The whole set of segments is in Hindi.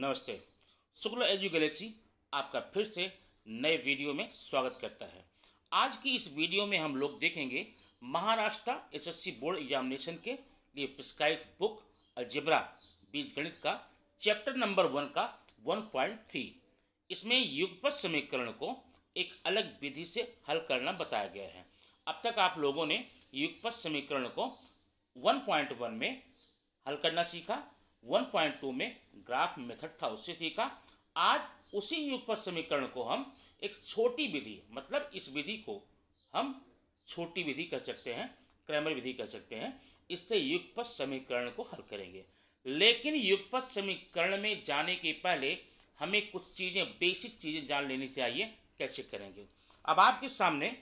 नमस्ते। शुक्ला एजू गैलेक्सी आपका फिर से नए वीडियो में स्वागत करता है। आज की इस वीडियो में हम लोग देखेंगे महाराष्ट्र एसएससी बोर्ड एग्जामिनेशन के लिए प्रिस्क्राइब्ड बुक अलजेब्रा बीजगणित का चैप्टर नंबर 1 का 1.3। इसमें युगपत समीकरण को एक अलग विधि से हल करना बताया गया है। अब तक आप लोगों ने युगपत समीकरण को 1.1 में हल करना सीखा, 1.2 में ग्राफ मेथड था उससे सीखा। आज उसी युगपत समीकरण को हम एक छोटी विधि, मतलब इस विधि को हम छोटी विधि कर सकते हैं, क्रैमर विधि कर सकते हैं, इससे युगपत समीकरण को हल करेंगे। लेकिन युगपत समीकरण में जाने के पहले हमें कुछ चीज़ें, बेसिक चीज़ें जान लेनी चाहिए। कैसे करेंगे? अब आपके सामने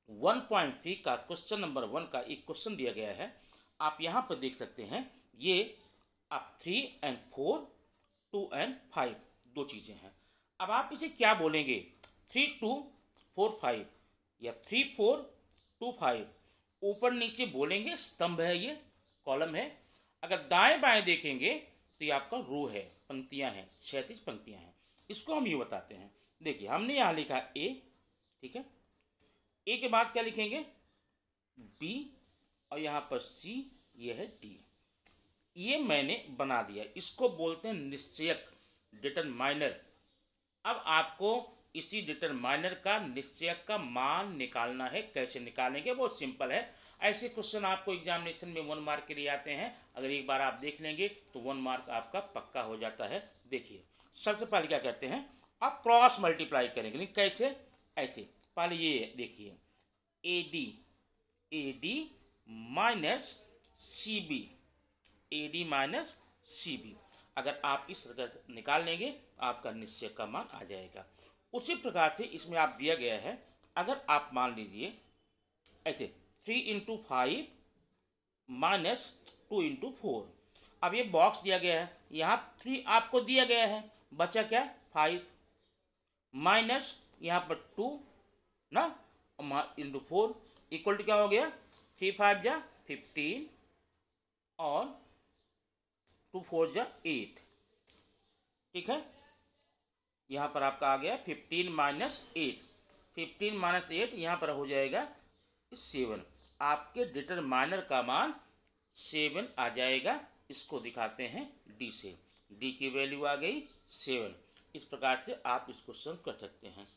1.3 का क्वेश्चन नंबर 1 का एक क्वेश्चन दिया गया है। आप यहाँ पर देख सकते हैं, ये अब 3 और 4, 2 और 5 दो चीज़ें हैं। अब आप इसे क्या बोलेंगे? 3 2 4 5 या 3 4 2 5 ऊपर नीचे बोलेंगे, स्तंभ है, ये कॉलम है। अगर दाएं बाएं देखेंगे तो ये आपका रो है, पंक्तियां हैं, 36 पंक्तियां हैं। इसको हम ये बताते हैं। देखिए, हमने यहाँ लिखा ए, ठीक है। ए के बाद क्या लिखेंगे? बी, और यहाँ पर सी, ये है डी। ये मैंने बना दिया, इसको बोलते हैं निश्चयक, डिटरमाइनर। अब आपको इसी डिटरमाइनर का, निश्चयक का मान निकालना है। कैसे निकालेंगे? बहुत सिंपल है। ऐसे क्वेश्चन आपको एग्जामिनेशन में 1 मार्क के लिए आते हैं। अगर एक बार आप देख लेंगे तो 1 मार्क आपका पक्का हो जाता है। देखिए, सबसे पहले क्या करते हैं, आप क्रॉस मल्टीप्लाई करेंगे। लेकिन कैसे? ऐसे। पहले ये देखिए, A D minus C B, AD minus CB। अगर आप इस तरह से निकाल लेंगे, आपका निश्चय का मान आ जाएगा। उसी प्रकार से इसमें आप दिया गया है, अगर आप मान लीजिए ऐसे 3 इंटू 5 माइनस 2 इंटू 4। अब ये बॉक्स दिया गया है, यहाँ 3 आपको दिया गया है, बचा क्या? 5 माइनस यहाँ पर 2 ना, इंटू 4 इक्वल टू क्या हो गया? 3 5 जा 15 और 2 4 जा 8। ठीक है, यहाँ पर आपका आ गया 15 माइनस 8। 15 माइनस 8 यहाँ पर हो जाएगा 7। आपके डिटरमाइनर का मान 7 आ जाएगा। इसको दिखाते हैं डी से। डी की वैल्यू आ गई 7। इस प्रकार से आप इस क्वेश्चन कर सकते हैं।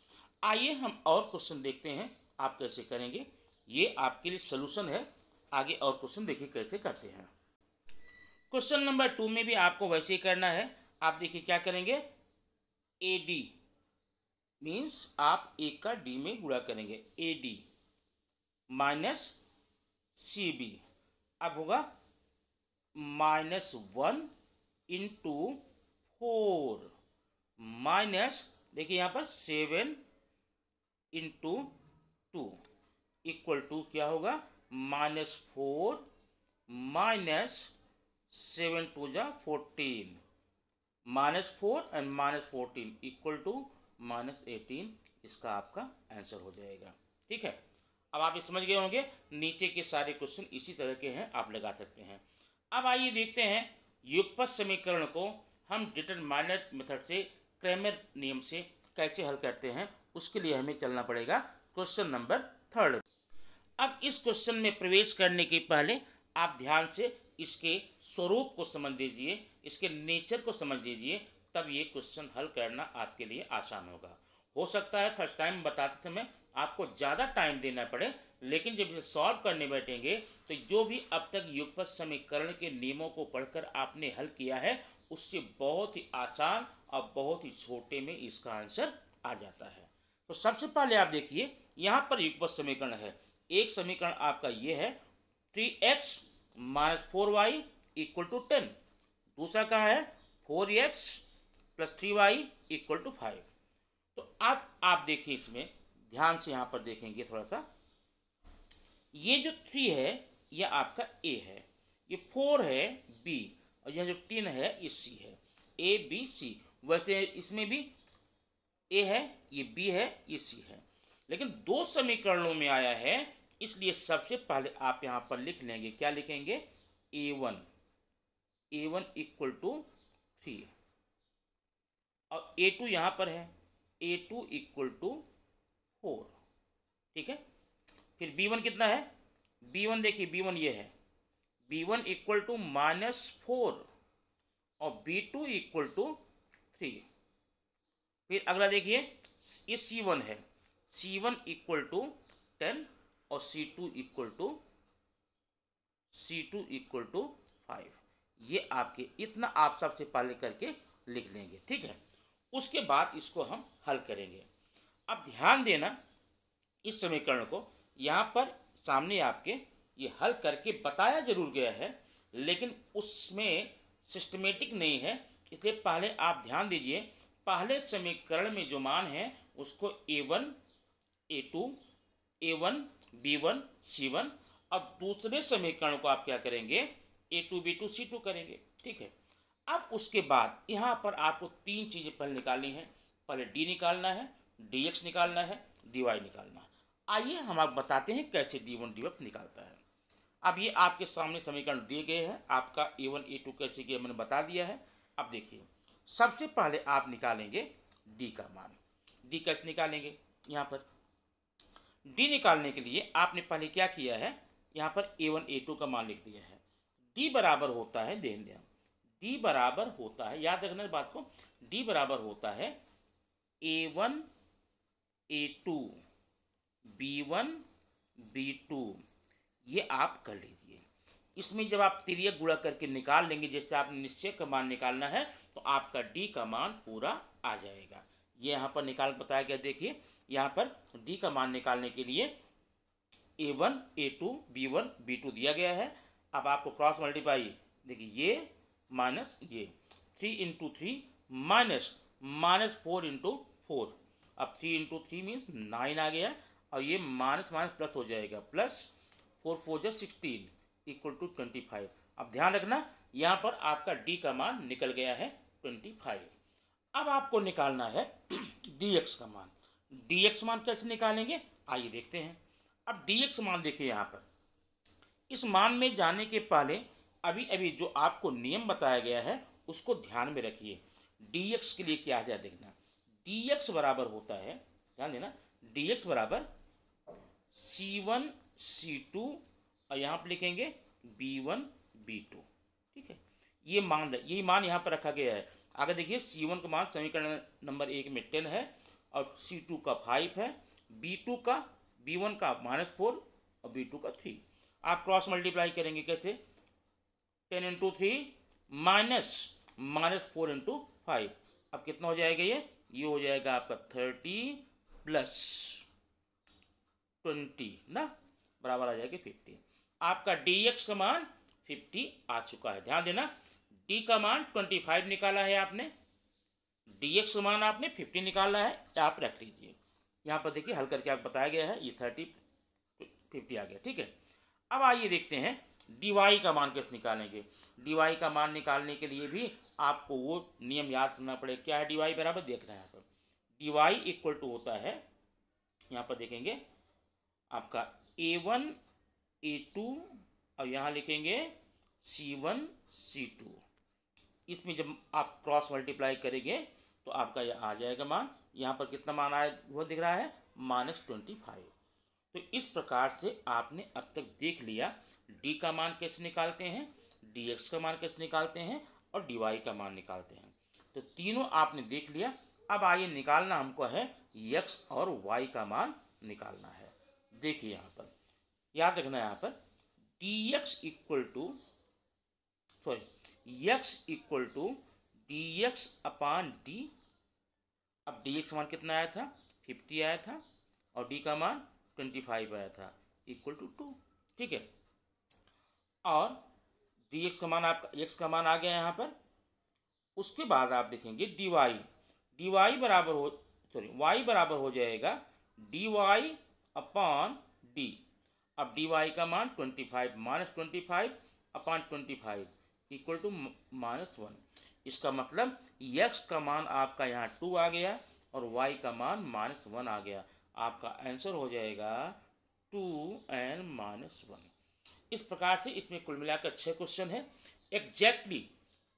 आइए हम और क्वेश्चन देखते हैं आप कैसे करेंगे। ये आपके लिए सोल्यूशन है। आगे और क्वेश्चन देखिए कैसे करते हैं। क्वेश्चन नंबर 2 में भी आपको वैसे ही करना है। आप देखिए क्या करेंगे, ए डी मीन्स आप ए का डी में गुणा करेंगे, A D minus C B. अब होगा -1 इंटू 4 माइनस, देखिए यहाँ पर 7 इंटू 2 इक्वल टू क्या होगा? -4 माइनस 7 2 जा 14, -4 एंड -14 इक्वल टू -18। इसका आपका आंसर हो जाएगा। ठीक है, अब आप ये समझ गए होंगे। नीचे के सारे क्वेश्चन इसी तरह के हैं, आप लगा सकते हैं। अब आइए देखते हैं युगपत समीकरण को हम डिटरमाइनर मेथड से, क्रैमर नियम से कैसे हल करते हैं। उसके लिए हमें चलना पड़ेगा क्वेश्चन नंबर 3। अब इस क्वेश्चन में प्रवेश करने के पहले आप ध्यान से इसके स्वरूप को समझ लीजिए, इसके नेचर को समझ लीजिए, तब ये क्वेश्चन हल करना आपके लिए आसान होगा। हो सकता है फर्स्ट टाइम बताते समय आपको ज़्यादा टाइम देना पड़े, लेकिन जब इसे सॉल्व करने बैठेंगे तो जो भी अब तक युगपत समीकरण के नियमों को पढ़कर आपने हल किया है, उससे बहुत ही आसान और बहुत ही छोटे में इसका आंसर आ जाता है। तो सबसे पहले आप देखिए, यहाँ पर युगपत समीकरण है। एक समीकरण आपका ये है 3x minus 4y equal to 10। दूसरा कहाँ है? 4x plus 3y equal to 5। तो अब आप देखिए, इसमें ध्यान से यहाँ पर देखेंगे थोड़ा सा, ये जो 3 है यह आपका a है, ये 4 है b, और यह जो 10 है ये c है, a b c। वैसे इसमें भी a है, ये b है, ये c है, लेकिन दो समीकरणों में आया है, इसलिए सबसे पहले आप यहाँ पर लिख लेंगे। क्या लिखेंगे? a1 इक्वल टू 3, और A2 यहाँ पर है, A2 इक्वल टू 4, ठीक है। फिर B1 कितना है, B1 देखिए, B1 ये है, B1 इक्वल टू -4 और B2 इक्वल टू 3। फिर अगला देखिए, ये C1 है, C1 इक्वल टू 10 और C2 इक्वल टू 5। ये आपके इतना आप सबसे पहले करके लिख लेंगे, ठीक है। उसके बाद इसको हम हल करेंगे। अब ध्यान देना इस समीकरण को, यहाँ पर सामने आपके ये हल करके बताया जरूर गया है, लेकिन उसमें सिस्टमेटिक नहीं है, इसलिए पहले आप ध्यान दीजिए। पहले समीकरण में जो मान है उसको A1 A2 A1 B1 C1, अब दूसरे समीकरण को आप क्या करेंगे, A2 B2 C2 करेंगे, ठीक है। अब उसके बाद यहाँ पर आपको तीन चीज़ें पहले निकालनी है। पहले D निकालना है, dx निकालना है, dy निकालना है। आइए हम आपको बताते हैं कैसे d1 dy निकालता है। अब ये आपके सामने समीकरण दिए गए हैं, आपका A1 A2 कैसे किया मैंने बता दिया है। अब देखिए, सबसे पहले आप निकालेंगे d का मान। d कैसे निकालेंगे, यहाँ पर d निकालने के लिए आपने पहले क्या किया है, यहाँ पर A1 A2 का मान लिख दिया है। d बराबर होता है, ध्यान दें, d बराबर होता है, याद रखना इस बात को, d बराबर होता है A1 A2 B1 B2। ये आप कर लीजिए। इसमें जब आप तिर्यक गुणा करके निकाल लेंगे, जैसे आपने निश्चय का मान निकालना है, तो आपका d का मान पूरा आ जाएगा। ये यहाँ पर निकाल बताया गया, देखिए यहाँ पर d का मान निकालने के लिए A1 A2 B1 B2 दिया गया है। अब आपको क्रॉस मल्टीप्लाई, देखिए ये माइनस ये 3 इंटू 3 माइनस 4 इंटू 4। अब 3 इंटू 3 मीन्स 9 आ गया, और ये माइनस माइनस प्लस हो जाएगा, प्लस 4 4 16 इक्वल टू 25। अब ध्यान रखना यहाँ पर आपका d का मान निकल गया है 25। अब आपको निकालना है dx का मान। dx मान कैसे निकालेंगे, आइए देखते हैं। अब dx मान देखिए, यहाँ पर इस मान में जाने के पहले अभी अभी जो आपको नियम बताया गया है उसको ध्यान में रखिए। dx के लिए क्या है देखना, dx बराबर होता है, ध्यान देना, dx बराबर C1 C2 और यहाँ पर लिखेंगे B1 B2, ठीक है। ये मान यहाँ पर रखा गया है। आगे देखिए, C1 का मान समीकरण नंबर 1 में 10 है और C2 का 5 है, B1 का -4 और B2 का 3। आप क्रॉस मल्टीप्लाई करेंगे कैसे, 10 इंटू 3 माइनस 4 इंटू 5। अब कितना हो जाएगा, ये हो जाएगा आपका 30 प्लस 20 ना, बराबर आ जाएगा 50। आपका dx का मान 50 आ चुका है। ध्यान देना, d का मान 25 निकाला है आपने, dx का मान आपने 50 निकाला है, आप रख लीजिए। यहाँ पर देखिए हल करके आपको बताया गया है, ये 30 50 आ गया, ठीक है। अब आइए देखते हैं dy का मान कैसे निकालेंगे। dy का मान निकालने के लिए भी आपको वो नियम याद करना पड़ेगा। क्या है dy बराबर, देख रहे हैं यहाँ पर dy इक्वल टू होता है, यहाँ पर देखेंगे आपका A1 A2 और यहाँ लिखेंगे C1 C2। इसमें जब आप क्रॉस मल्टीप्लाई करेंगे तो आपका यह आ जाएगा मान। यहाँ पर कितना मान आया वो दिख रहा है, -25। तो इस प्रकार से आपने अब तक देख लिया d का मान कैसे निकालते हैं, dx का मान कैसे निकालते हैं और dy का मान निकालते हैं। तो तीनों आपने देख लिया। अब आइए निकालना हमको है x और y का मान निकालना है। देखिए यहाँ पर याद रखना, यहाँ पर x equal to dx upon d। अब dx का मान कितना आया था, 50 आया था, और d का मान 25 आया था, इक्वल टू 2, ठीक है। और dx का मान आपका x का मान आ गया यहाँ पर। उसके बाद आप देखेंगे y बराबर हो जाएगा dy अपान d। अब dy का मान 25 -25 अपान 25 इक्वल टू -1। इसका मतलब x का मान आपका यहाँ 2 आ गया और y का मान -1 आ गया। आपका आंसर हो जाएगा 2n-1। इस प्रकार से इसमें कुल मिलाकर 6 क्वेश्चन है। एग्जैक्टली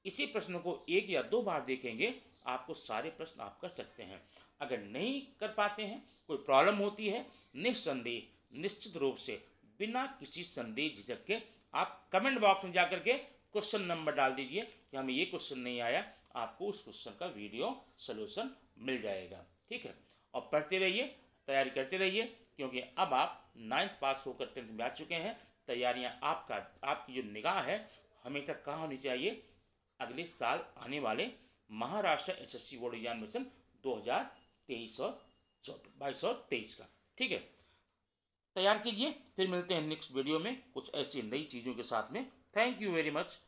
इसी प्रश्न को 1 या 2 बार देखेंगे, आपको सारे प्रश्न आप कर सकते हैं। अगर नहीं कर पाते हैं, कोई प्रॉब्लम होती है, निस्संदेह निश्चित रूप से बिना किसी संदेह झिझक के आप कमेंट बॉक्स में जाकर के क्वेश्चन नंबर डाल दीजिए कि हमें ये क्वेश्चन नहीं आया, आपको उस क्वेश्चन का वीडियो सोल्यूशन मिल जाएगा। ठीक है, और पढ़ते रहिए, तैयारी करते रहिए, क्योंकि अब आप 9th पास होकर 10th में आ चुके हैं। तैयारियां आपकी जो निगाह है हमेशा कहाँ होनी चाहिए, अगले साल आने वाले महाराष्ट्र एसएससी बोर्ड एग्जामिनेशन 2023 और 22 और 23 का। ठीक है, तैयार कीजिए, फिर मिलते हैं नेक्स्ट वीडियो में कुछ ऐसी नई चीज़ों के साथ में। Thank you very much.